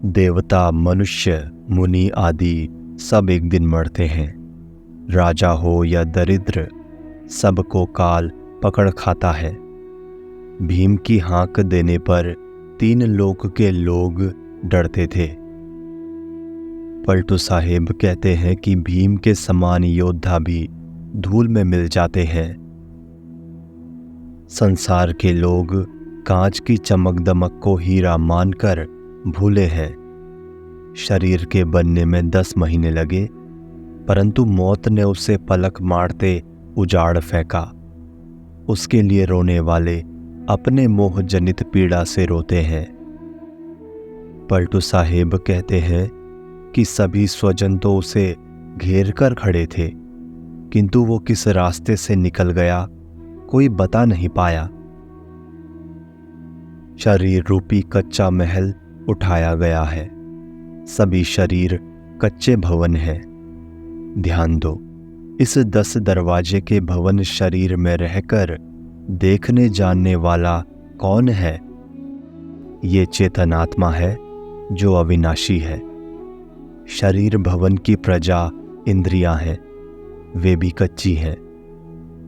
देवता, मनुष्य, मुनि आदि सब एक दिन मरते हैं। राजा हो या दरिद्र, सबको काल पकड़ खाता है। भीम की हाँक देने पर 3 लोक के लोग डरते थे। पलटू साहेब कहते हैं कि भीम के समान योद्धा भी धूल में मिल जाते हैं। संसार के लोग कांच की चमक दमक को हीरा मानकर भूले हैं। शरीर के बनने में 10 महीने लगे, परंतु मौत ने उसे पलक मारते उजाड़ फेंका। उसके लिए रोने वाले अपने मोह जनित पीड़ा से रोते हैं। पलटू साहेब कहते हैं कि सभी स्वजन तो उसे घेर कर खड़े थे, किंतु वो किस रास्ते से निकल गया कोई बता नहीं पाया। शरीर रूपी कच्चा महल उठाया गया है। सभी शरीर कच्चे भवन हैं। ध्यान दो, इस 10 दरवाजे के भवन शरीर में रहकर देखने जानने वाला कौन है? ये चेतनात्मा है जो अविनाशी है। शरीर भवन की प्रजा इंद्रियां हैं, वे भी कच्ची हैं।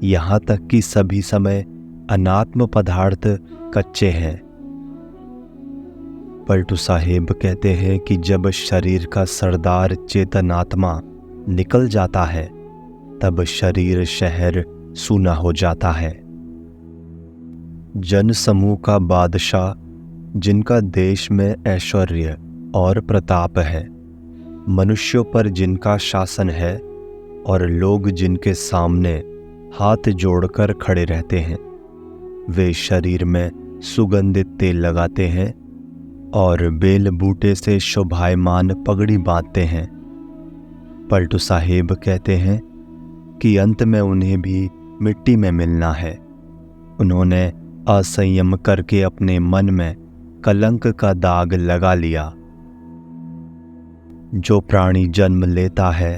यहाँ तक कि सभी समय अनात्म पदार्थ कच्चे हैं। पलटू साहेब कहते हैं कि जब शरीर का सरदार चेतनात्मा निकल जाता है, तब शरीर शहर सूना हो जाता है। जन समूह का बादशाह, जिनका देश में ऐश्वर्य और प्रताप है, मनुष्यों पर जिनका शासन है और लोग जिनके सामने हाथ जोड़कर खड़े रहते हैं, वे शरीर में सुगंधित तेल लगाते हैं और बेल बूटे से शोभायमान पगड़ी बांधते हैं। पलटू साहेब कहते हैं कि अंत में उन्हें भी मिट्टी में मिलना है। उन्होंने असंयम करके अपने मन में कलंक का दाग लगा लिया। जो प्राणी जन्म लेता है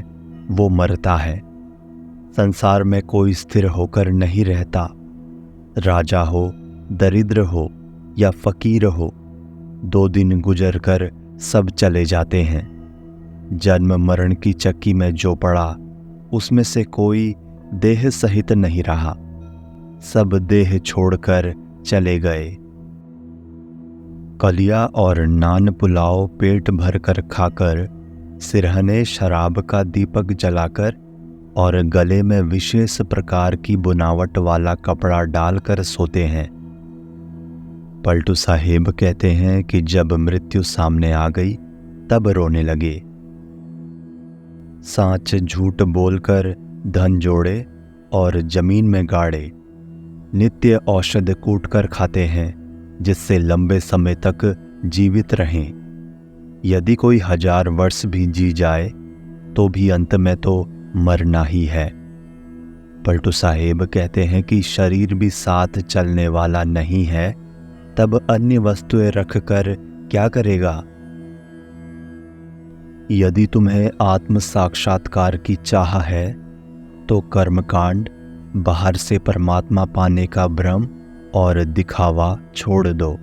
वो मरता है। संसार में कोई स्थिर होकर नहीं रहता। राजा हो, दरिद्र हो या फकीर हो, 2 दिन गुजर कर सब चले जाते हैं। जन्म मरण की चक्की में जो पड़ा, उसमें से कोई देह सहित नहीं रहा। सब देह छोड़कर चले गए। कलिया और नान पुलाव पेट भर कर खाकर, सिरहने शराब का दीपक जलाकर और गले में विशेष प्रकार की बुनावट वाला कपड़ा डालकर सोते हैं। पलटू साहेब कहते हैं कि जब मृत्यु सामने आ गई, तब रोने लगे। सांच झूठ बोलकर धन जोड़े और जमीन में गाड़े। नित्य औषध कूटकर खाते हैं, जिससे लंबे समय तक जीवित रहें। यदि कोई 1000 वर्ष भी जी जाए, तो भी अंत में तो मरना ही है। पलटू साहेब कहते हैं कि शरीर भी साथ चलने वाला नहीं है, तब अन्य वस्तुएं रखकर क्या करेगा? यदि तुम्हें आत्म साक्षात्कार की चाह है, तो कर्मकांड, बाहर से परमात्मा पाने का भ्रम और दिखावा छोड़ दो।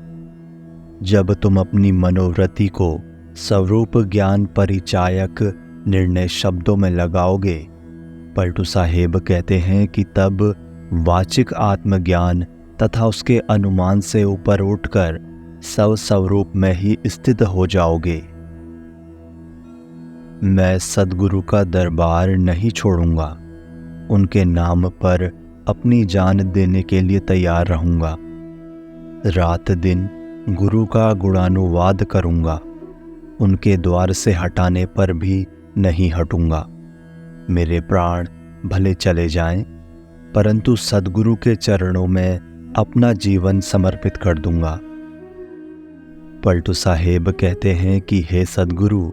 जब तुम अपनी मनोवृत्ति को स्वरूप ज्ञान परिचायक निर्णय शब्दों में लगाओगे, पलटू साहेब कहते हैं कि तब वाचिक आत्मज्ञान तथा उसके अनुमान से ऊपर उठकर स्वरूप में ही स्थित हो जाओगे। मैं सद्गुरु का दरबार नहीं छोड़ूंगा। उनके नाम पर अपनी जान देने के लिए तैयार रहूंगा। रात दिन गुरु का गुणानुवाद करूंगा। उनके द्वार से हटाने पर भी नहीं हटूंगा। मेरे प्राण भले चले जाएं, परंतु सद्गुरु के चरणों में अपना जीवन समर्पित कर दूंगा। पलटू साहेब कहते हैं कि हे सद्गुरु,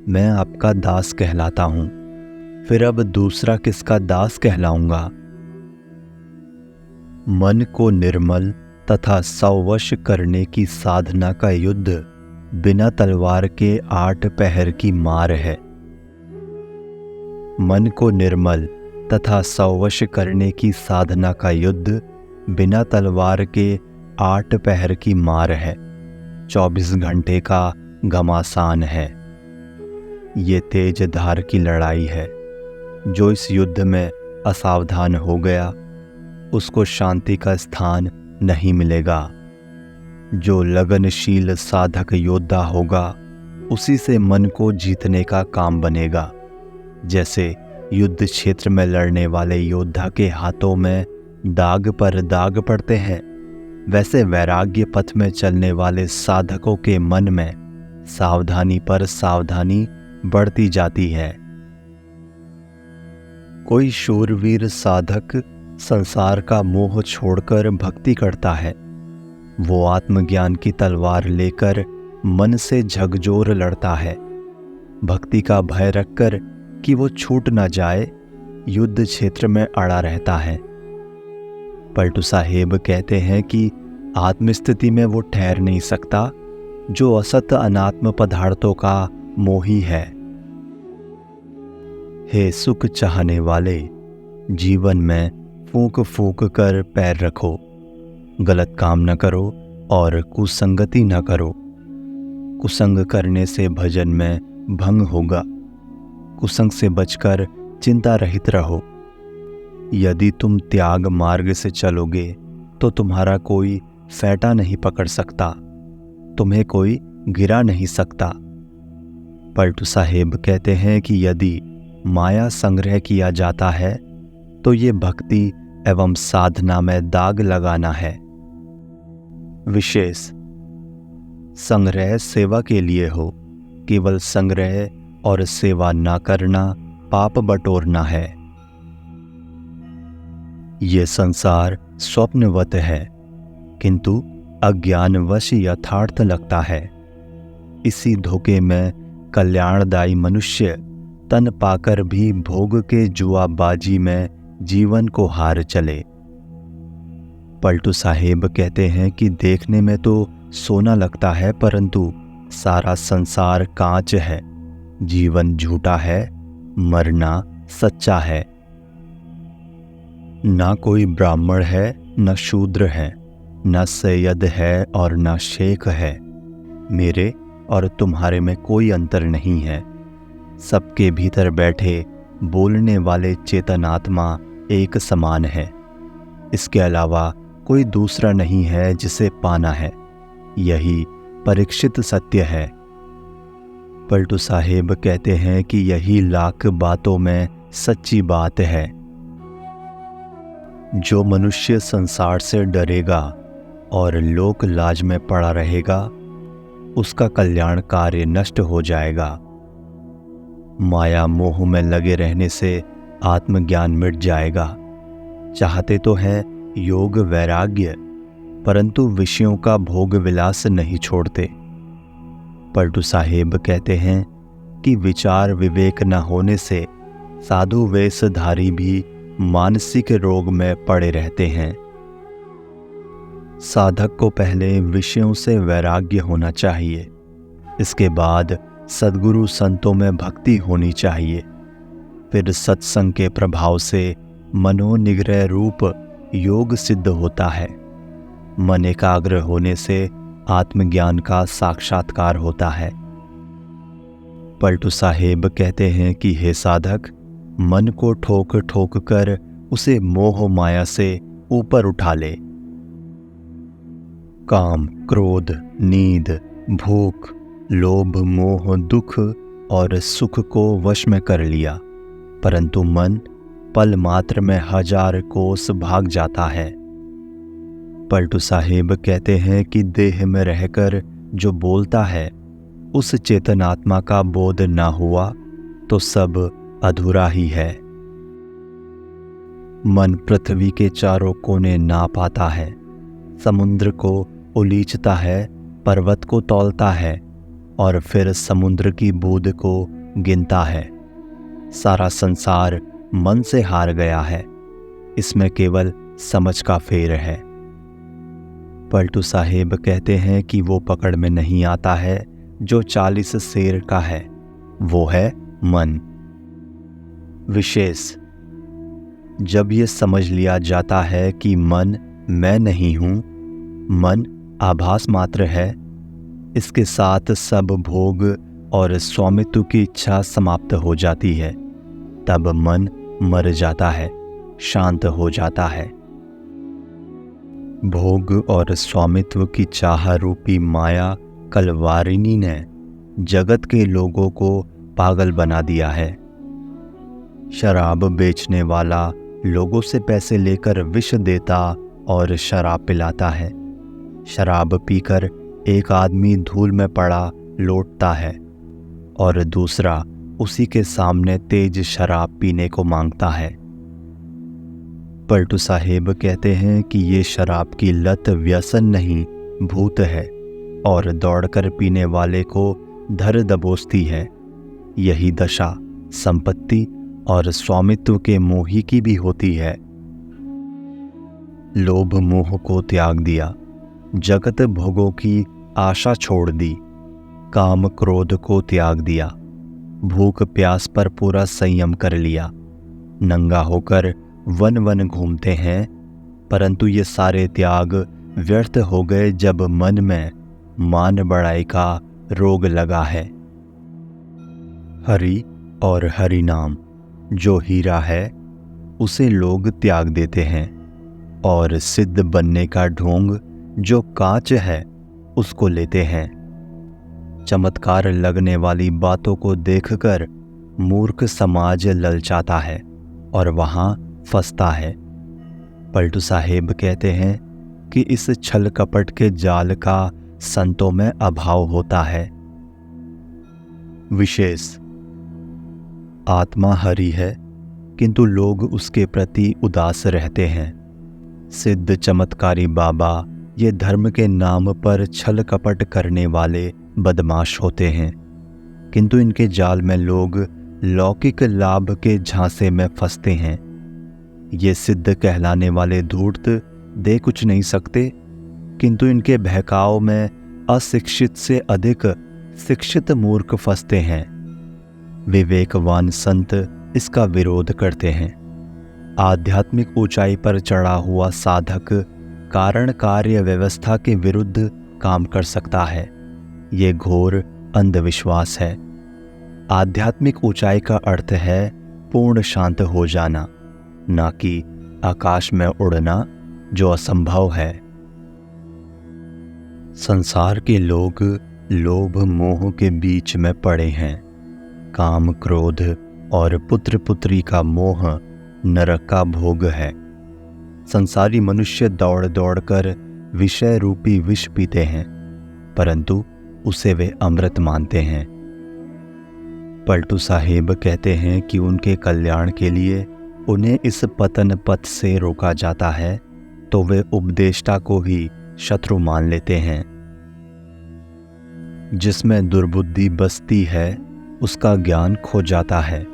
मैं आपका दास कहलाता हूं, फिर अब दूसरा किसका दास कहलाऊंगा? मन को निर्मल तथा सवश करने की साधना का युद्ध बिना तलवार के 8 पहर की मार है। मन को निर्मल तथा सवश करने की साधना का युद्ध बिना तलवार के 8 पहर की मार है। 24 घंटे का घमासान है। ये तेज धार की लड़ाई है। जो इस युद्ध में असावधान हो गया उसको शांति का स्थान नहीं मिलेगा। जो लगनशील साधक योद्धा होगा उसी से मन को जीतने का काम बनेगा। जैसे युद्ध क्षेत्र में लड़ने वाले योद्धा के हाथों में दाग पर दाग पड़ते हैं, वैसे वैराग्य पथ में चलने वाले साधकों के मन में सावधानी पर सावधानी बढ़ती जाती है। कोई शूरवीर साधक संसार का मोह छोड़कर भक्ति करता है। वो आत्मज्ञान की तलवार लेकर मन से झकझोर लड़ता है। भक्ति का भय रखकर कि वो छूट न जाए, युद्ध क्षेत्र में अड़ा रहता है। पलटू साहेब कहते हैं कि आत्मस्थिति में वो ठहर नहीं सकता जो असत अनात्म पदार्थों का मोही है। हे सुख चाहने वाले, जीवन में फूंक फूंक कर पैर रखो। गलत काम न करो और कुसंगति न करो। कुसंग करने से भजन में भंग होगा। कुसंग से बचकर चिंता रहित रहो। यदि तुम त्याग मार्ग से चलोगे तो तुम्हारा कोई फेंटा नहीं पकड़ सकता, तुम्हें कोई गिरा नहीं सकता। पलटू साहेब कहते हैं कि यदि माया संग्रह किया जाता है तो ये भक्ति एवं साधना में दाग लगाना है। विशेष संग्रह सेवा के लिए हो, केवल संग्रह और सेवा ना करना पाप बटोरना है। ये संसार स्वप्नवत है किंतु अज्ञानवश यथार्थ लगता है। इसी धोखे में कल्याणदायी मनुष्य तन पाकर भी भोग के जुआबाजी में जीवन को हार चले। पलटू साहेब कहते हैं कि देखने में तो सोना लगता है परंतु सारा संसार कांच है। जीवन झूठा है, मरना सच्चा है। ना कोई ब्राह्मण है न शूद्र है, न सैयद है और न शेख है। मेरे और तुम्हारे में कोई अंतर नहीं है। सबके भीतर बैठे बोलने वाले चेतनात्मा एक समान है। इसके अलावा कोई दूसरा नहीं है जिसे पाना है। यही परीक्षित सत्य है। पलटू साहेब कहते हैं कि यही लाख बातों में सच्ची बात है। जो मनुष्य संसार से डरेगा और लोक लाज में पड़ा रहेगा उसका कल्याण कार्य नष्ट हो जाएगा। माया मोह में लगे रहने से आत्मज्ञान मिट जाएगा। चाहते तो है योग वैराग्य, परंतु विषयों का भोग विलास नहीं छोड़ते। पलटू साहेब कहते हैं कि विचार विवेक न होने से साधु वेशधारी भी मानसिक रोग में पड़े रहते हैं। साधक को पहले विषयों से वैराग्य होना चाहिए, इसके बाद सद्गुरु संतों में भक्ति होनी चाहिए। फिर सत्संग के प्रभाव से मनोनिग्रह रूप योग सिद्ध होता है। मन एकाग्र होने से आत्मज्ञान का साक्षात्कार होता है। पलटू साहेब कहते हैं कि हे साधक, मन को ठोक ठोक कर उसे मोह माया से ऊपर उठा ले। काम, क्रोध, नींद, भूख, लोभ, मोह, दुख और सुख को वश में कर लिया, परंतु मन पल मात्र में 1000 कोस भाग जाता है। पलटू साहेब कहते हैं कि देह में रहकर जो बोलता है उस चेतनात्मा का बोध ना हुआ तो सब अधूरा ही है। मन पृथ्वी के चारों कोने नाप आता है, समुद्र को उलीचता है, पर्वत को तौलता है और फिर समुद्र की बूंद को गिनता है। सारा संसार मन से हार गया है, इसमें केवल समझ का फेर है। पलटू साहेब कहते हैं कि वो पकड़ में नहीं आता है जो 40 शेर का है, वो है मन। विशेष जब ये समझ लिया जाता है कि मन मैं नहीं हूँ, मन आभास मात्र है, इसके साथ सब भोग और स्वामित्व की इच्छा समाप्त हो जाती है। तब मन मर जाता है, शांत हो जाता है। भोग और स्वामित्व की चाह रूपी माया कलवारिनी ने जगत के लोगों को पागल बना दिया है। शराब बेचने वाला लोगों से पैसे लेकर विष देता और शराब पिलाता है। शराब पीकर एक आदमी धूल में पड़ा लौटता है और दूसरा उसी के सामने तेज शराब पीने को मांगता है। पलटू साहेब कहते हैं कि ये शराब की लत व्यसन नहीं, भूत है और दौड़कर पीने वाले को धर दबोचती है। यही दशा संपत्ति और स्वामित्व के मोही की भी होती है। लोभ मोह को त्याग दिया, जगत भोगों की आशा छोड़ दी, काम क्रोध को त्याग दिया, भूख प्यास पर पूरा संयम कर लिया। नंगा होकर वन वन घूमते हैं, परंतु ये सारे त्याग व्यर्थ हो गए जब मन में मान बढ़ाई का रोग लगा है। हरि और हरि नाम जो हीरा है उसे लोग त्याग देते हैं, और सिद्ध बनने का ढोंग जो कांच है उसको लेते हैं। चमत्कार लगने वाली बातों को देखकर मूर्ख समाज ललचाता है और वहां फंसता है। पलटू साहेब कहते हैं कि इस छल कपट के जाल का संतों में अभाव होता है। विशेष आत्मा हरि है, किंतु लोग उसके प्रति उदास रहते हैं। सिद्ध चमत्कारी बाबा ये धर्म के नाम पर छल कपट करने वाले बदमाश होते हैं, किंतु इनके जाल में लोग लौकिक लाभ के झांसे में फंसते हैं। ये सिद्ध कहलाने वाले धूर्त दे कुछ नहीं सकते, किंतु इनके बहकाव में अशिक्षित से अधिक शिक्षित मूर्ख फंसते हैं। विवेकवान संत इसका विरोध करते हैं। आध्यात्मिक ऊंचाई पर चढ़ा हुआ साधक कारण कार्य व्यवस्था के विरुद्ध काम कर सकता है। ये घोर अंधविश्वास है। आध्यात्मिक ऊंचाई का अर्थ है पूर्ण शांत हो जाना, ना कि आकाश में उड़ना जो असंभव है। संसार के लोग लोभ मोह के बीच में पड़े हैं। काम क्रोध और पुत्र पुत्री का मोह नरक का भोग है। संसारी मनुष्य दौड़ दौड़ कर विषय रूपी विष पीते हैं, परंतु उसे वे अमृत मानते हैं। पलटू साहेब कहते हैं कि उनके कल्याण के लिए उन्हें इस पतन पथ से रोका जाता है तो वे उपदेष्टा को ही शत्रु मान लेते हैं। जिसमें दुर्बुद्धि बसती है उसका ज्ञान खो जाता है।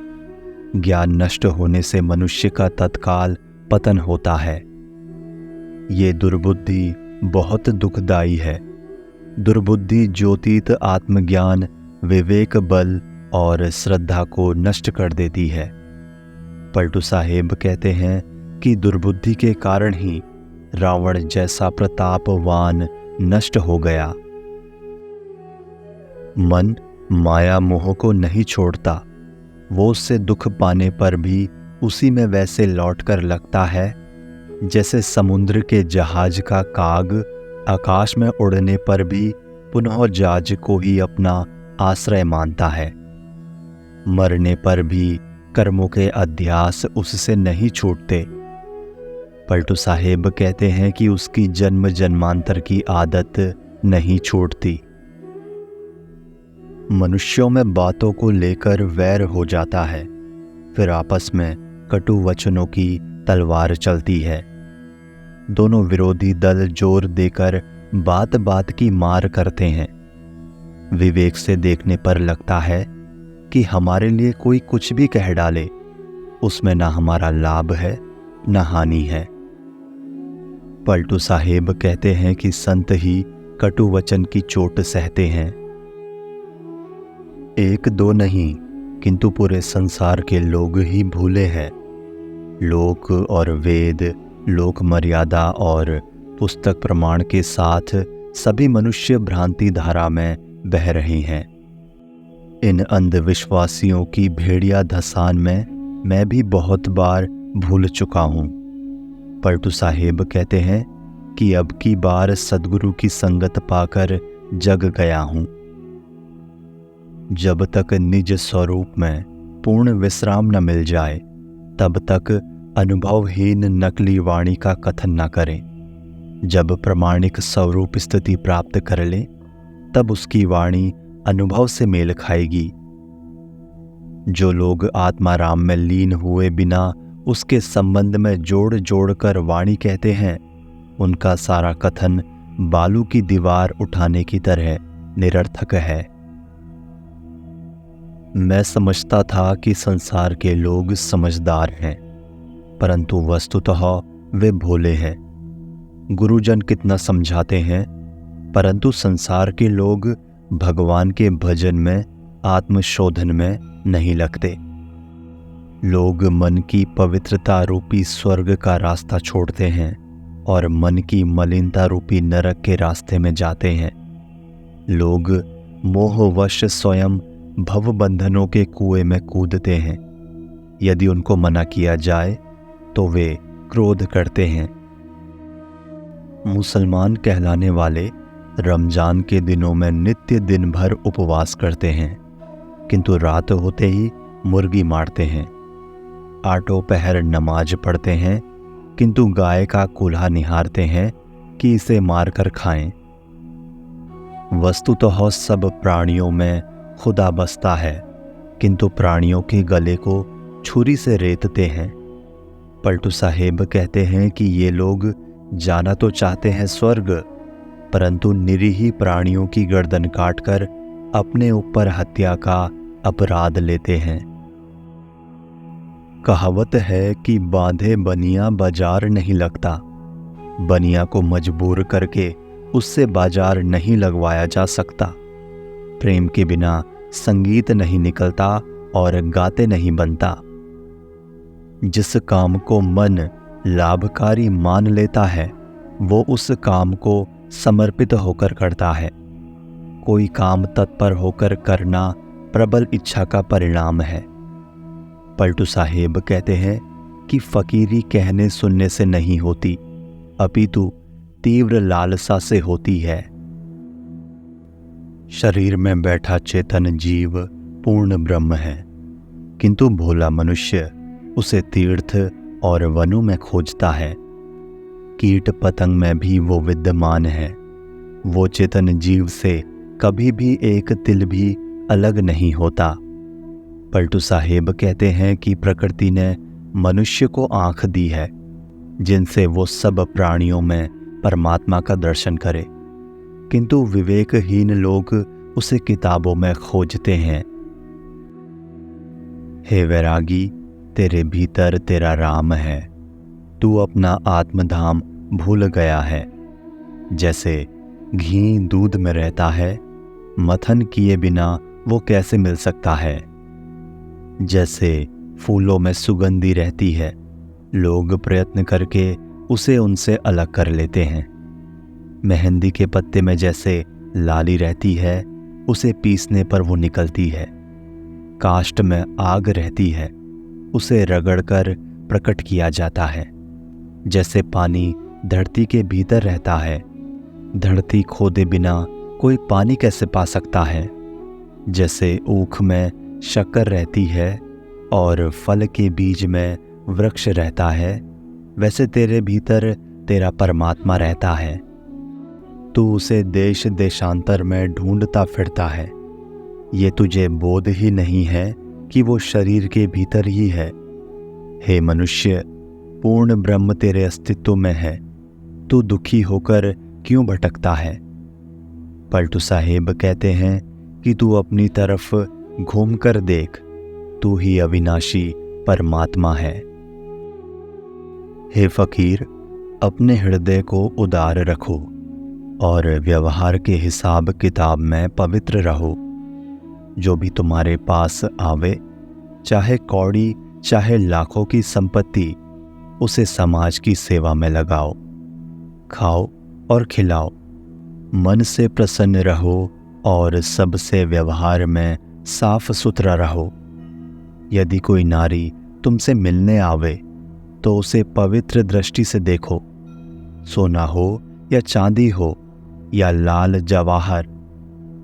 ज्ञान नष्ट होने से मनुष्य का तत्काल पतन होता है। ये दुर्बुद्धि बहुत दुखदाई है। दुर्बुद्धि ज्योतित आत्मज्ञान, विवेक बल और श्रद्धा को नष्ट कर देती है। पलटू साहेब कहते हैं कि दुर्बुद्धि के कारण ही रावण जैसा प्रतापवान नष्ट हो गया। मन माया मोह को नहीं छोड़ता। वो उससे दुख पाने पर भी उसी में वैसे लौट कर लगता है जैसे समुद्र के जहाज का काग आकाश में उड़ने पर भी पुनः जहाज को ही अपना आश्रय मानता है। मरने पर भी कर्मों के अध्यास उससे नहीं छूटते। पलटू साहेब कहते हैं कि उसकी जन्म जन्मांतर की आदत नहीं छूटती। मनुष्यों में बातों को लेकर वैर हो जाता है, फिर आपस में कटु वचनों की तलवार चलती है। दोनों विरोधी दल जोर देकर बात बात की मार करते हैं। विवेक से देखने पर लगता है कि हमारे लिए कोई कुछ भी कह डाले, उसमें ना हमारा लाभ है ना हानि है। पलटू साहेब कहते हैं कि संत ही कटु वचन की चोट सहते हैं। एक दो नहीं, किंतु पूरे संसार के लोग ही भूले हैं। लोक और वेद, लोक मर्यादा और पुस्तक प्रमाण के साथ सभी मनुष्य भ्रांति धारा में बह रहे हैं। इन अंधविश्वासियों की भेड़िया धसान में मैं भी बहुत बार भूल चुका हूँ। पलटू साहेब कहते हैं कि अब की बार सद्गुरु की संगत पाकर जग गया हूँ। जब तक निज स्वरूप में पूर्ण विश्राम न मिल जाए तब तक अनुभवहीन नकली वाणी का कथन न करें। जब प्रमाणिक स्वरूप स्थिति प्राप्त कर ले तब उसकी वाणी अनुभव से मेल खाएगी। जो लोग आत्माराम में लीन हुए बिना उसके संबंध में जोड़ जोड़ कर वाणी कहते हैं, उनका सारा कथन बालू की दीवार उठाने की तरह निरर्थक है। मैं समझता था कि संसार के लोग समझदार हैं, परंतु वस्तुतः वे भोले हैं। गुरुजन कितना समझाते हैं, परंतु संसार के लोग भगवान के भजन में, आत्मशोधन में नहीं लगते। लोग मन की पवित्रता रूपी स्वर्ग का रास्ता छोड़ते हैं और मन की मलिनता रूपी नरक के रास्ते में जाते हैं। लोग मोहवश स्वयं भव बंधनों के कुएं में कूदते हैं। यदि उनको मना किया जाए तो वे क्रोध करते हैं। मुसलमान कहलाने वाले रमजान के दिनों में नित्य दिन भर उपवास करते हैं, किंतु रात होते ही मुर्गी मारते हैं। आठों पहर नमाज पढ़ते हैं, किंतु गाय का कूल्हा निहारते हैं कि इसे मारकर खाएं। वस्तुतः सब प्राणियों में खुदा बसता है, किंतु प्राणियों के गले को छुरी से रेतते हैं। पलटू साहेब कहते हैं कि ये लोग जाना तो चाहते हैं स्वर्ग, परंतु निरीह प्राणियों की गर्दन काटकर अपने ऊपर हत्या का अपराध लेते हैं। कहावत है कि बांधे बनिया बाजार नहीं लगता। बनिया को मजबूर करके उससे बाजार नहीं लगवाया जा सकता। प्रेम के बिना संगीत नहीं निकलता और गाते नहीं बनता। जिस काम को मन लाभकारी मान लेता है वो उस काम को समर्पित होकर करता है। कोई काम तत्पर होकर करना प्रबल इच्छा का परिणाम है। पलटू साहेब कहते हैं कि फकीरी कहने सुनने से नहीं होती, अपितु तीव्र लालसा से होती है। शरीर में बैठा चेतन जीव पूर्ण ब्रह्म है, किंतु भोला मनुष्य उसे तीर्थ और वनों में खोजता है। कीट पतंग में भी वो विद्यमान है। वो चेतन जीव से कभी भी एक तिल भी अलग नहीं होता। पलटू साहेब कहते हैं कि प्रकृति ने मनुष्य को आंख दी है, जिनसे वो सब प्राणियों में परमात्मा का दर्शन करे, किंतु विवेकहीन लोग उसे किताबों में खोजते हैं। हे वैरागी, तेरे भीतर तेरा राम है। तू अपना आत्मधाम भूल गया है। जैसे घी दूध में रहता है, मथन किए बिना वो कैसे मिल सकता है। जैसे फूलों में सुगंधी रहती है, लोग प्रयत्न करके उसे उनसे अलग कर लेते हैं। मेहंदी के पत्ते में जैसे लाली रहती है, उसे पीसने पर वो निकलती है। काष्ठ में आग रहती है, उसे रगड़कर प्रकट किया जाता है। जैसे पानी धरती के भीतर रहता है, धरती खोदे बिना कोई पानी कैसे पा सकता है। जैसे ऊख में शक्कर रहती है और फल के बीज में वृक्ष रहता है, वैसे तेरे भीतर तेरा परमात्मा रहता है। तू उसे देश देशांतर में ढूंढता फिरता है। ये तुझे बोध ही नहीं है कि वो शरीर के भीतर ही है। हे मनुष्य, पूर्ण ब्रह्म तेरे अस्तित्व में है। तू दुखी होकर क्यों भटकता है। पलटू साहेब कहते हैं कि तू अपनी तरफ घूमकर देख, तू ही अविनाशी परमात्मा है। हे फकीर, अपने हृदय को उदार रखो और व्यवहार के हिसाब किताब में पवित्र रहो। जो भी तुम्हारे पास आवे, चाहे कौड़ी चाहे लाखों की संपत्ति, उसे समाज की सेवा में लगाओ। खाओ और खिलाओ, मन से प्रसन्न रहो और सबसे व्यवहार में साफ सुथरा रहो। यदि कोई नारी तुमसे मिलने आवे तो उसे पवित्र दृष्टि से देखो। सोना हो या चांदी हो या लाल जवाहर,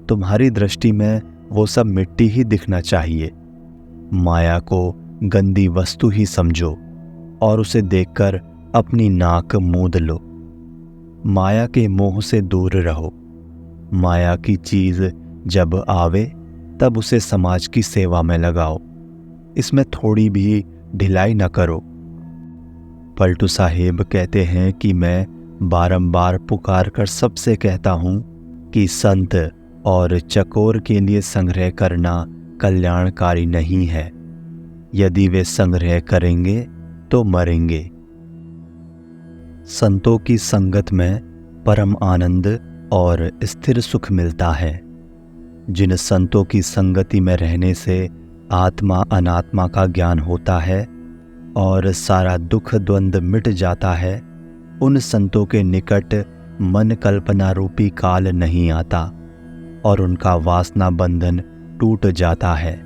तुम्हारी दृष्टि में वो सब मिट्टी ही दिखना चाहिए। माया को गंदी वस्तु ही समझो और उसे देखकर अपनी नाक मूंद लो। माया के मोह से दूर रहो। माया की चीज जब आवे तब उसे समाज की सेवा में लगाओ। इसमें थोड़ी भी ढिलाई न करो। पलटू साहेब कहते हैं कि मैं बारंबार पुकार कर सबसे कहता हूं कि संत और चकोर के लिए संग्रह करना कल्याणकारी नहीं है। यदि वे संग्रह करेंगे तो मरेंगे। संतों की संगत में परम आनंद और स्थिर सुख मिलता है। जिन संतों की संगति में रहने से आत्मा अनात्मा का ज्ञान होता है और सारा दुख द्वंद मिट जाता है, उन संतों के निकट मन कल्पना रूपी काल नहीं आता और उनका वासना बंधन टूट जाता है।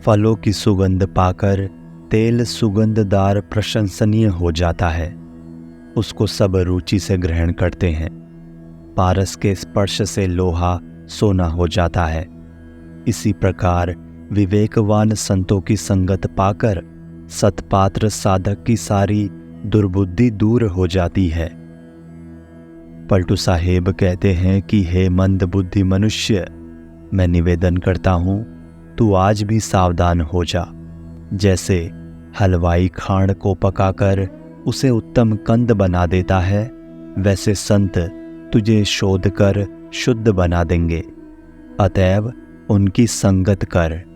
फलों की सुगंध पाकर तेल सुगंधदार प्रशंसनीय हो जाता है, उसको सब रुचि से ग्रहण करते हैं। पारस के स्पर्श से लोहा सोना हो जाता है। इसी प्रकार विवेकवान संतों की संगत पाकर सत्पात्र साधक की सारी दुर्बुद्धि दूर हो जाती है। पलटू साहेब कहते हैं कि हे मंद बुद्धि मनुष्य, मैं निवेदन करता हूं तू आज भी सावधान हो जा। जैसे हलवाई खांड को पकाकर उसे उत्तम कंद बना देता है, वैसे संत तुझे शोध कर शुद्ध बना देंगे। अतएव उनकी संगत कर।